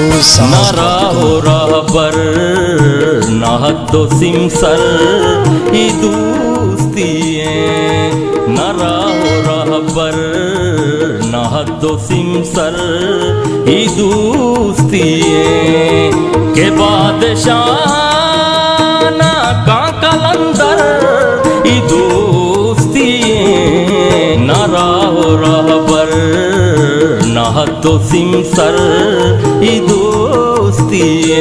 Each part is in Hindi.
ना राहो रहबर ना हद्दो सिमसर ई दोस्तिये, ना राहो रहबर ना हद्दो सिमसर ई दोस्तिये के बादशाह ना का कलंदर ई दोस्तिये, ना राहो रहबर ना हद्दो सिमसर ई दोस्तिये।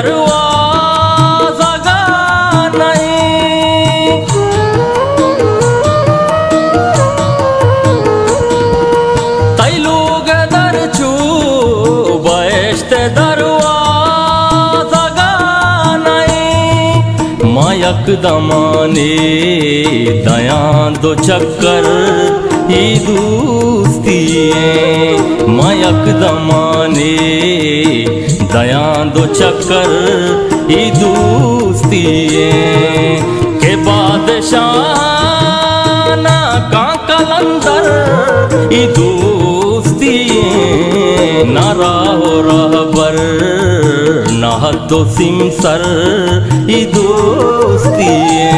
दरवाज़ा गा नहीं तई लोग दर छू बहश्ते दरवाज़ा गा नहीं मायक दमाने दयां दो चक्कर ई दोस्तिये, मायक दमाने दयां दो चक्कर ई दोस्तिये के बादशाह ना का कलंदर ई दोस्तिये, ना राहो रहबर ना हद्दो सिमसर ई दोस्तिये।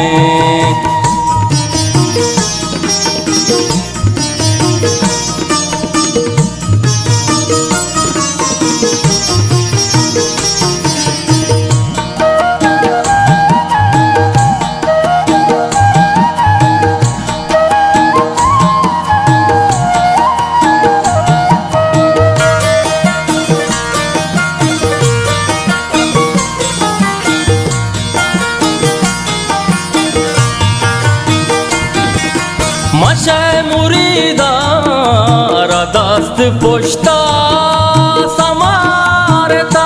मशे मुरीदा दस्त पुश्ता समारता,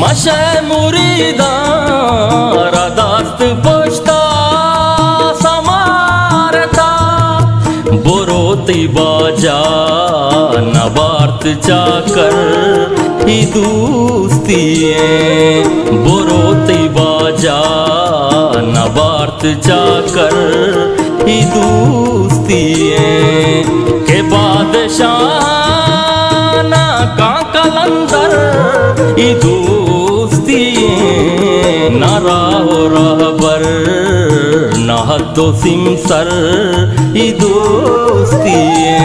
मशे मुरीदा दस्त पुश्ता समारता बुरोती बाजा नबार्त चाकर ई दोस्तिये, बुरोती बाजा नबार्त चाकर ई दोस्तिये के बादशाह ना का कलंदर ई दोस्तिये, ना राहो रहबर ना हद्दो सिमसर ई दोस्तिये।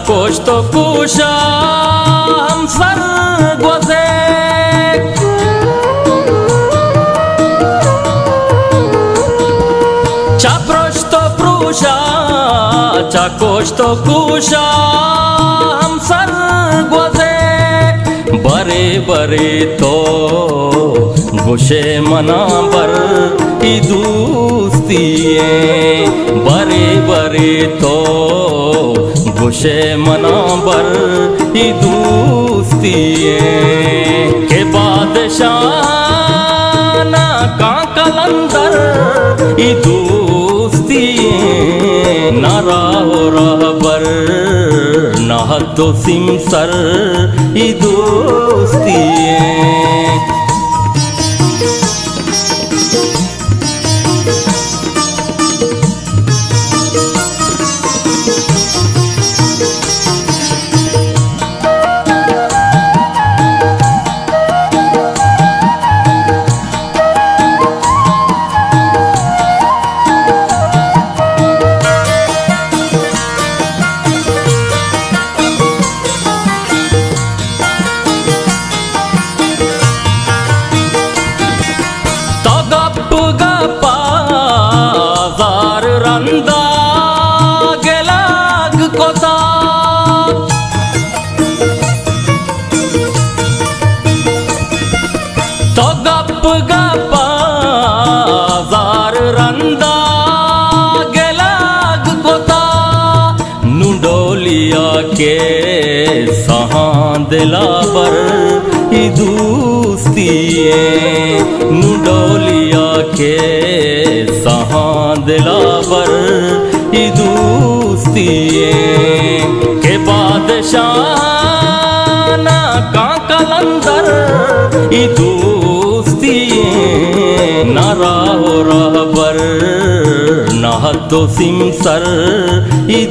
Costo pusha hamsar gozek chaprosto prusha chakosto kusha hamsar gozek bare bare to gushe manabar E दोस्तिये, bare bare to गुशे मनाबर ई दोस्तिये के बादशाह ना का कलंदर ई दोस्तिये, ना राहो रहबर ना हद्दो सिमसर ई दोस्तिये। लुंडोलिया के सहां दिलाबर ई दोस्ती लुंडोलिया के सहां दिलाबर ई दोस्ती के बादशाह ना का कलंदर ई दोस्ती ना राहो रहबर ना तो सिमसर ई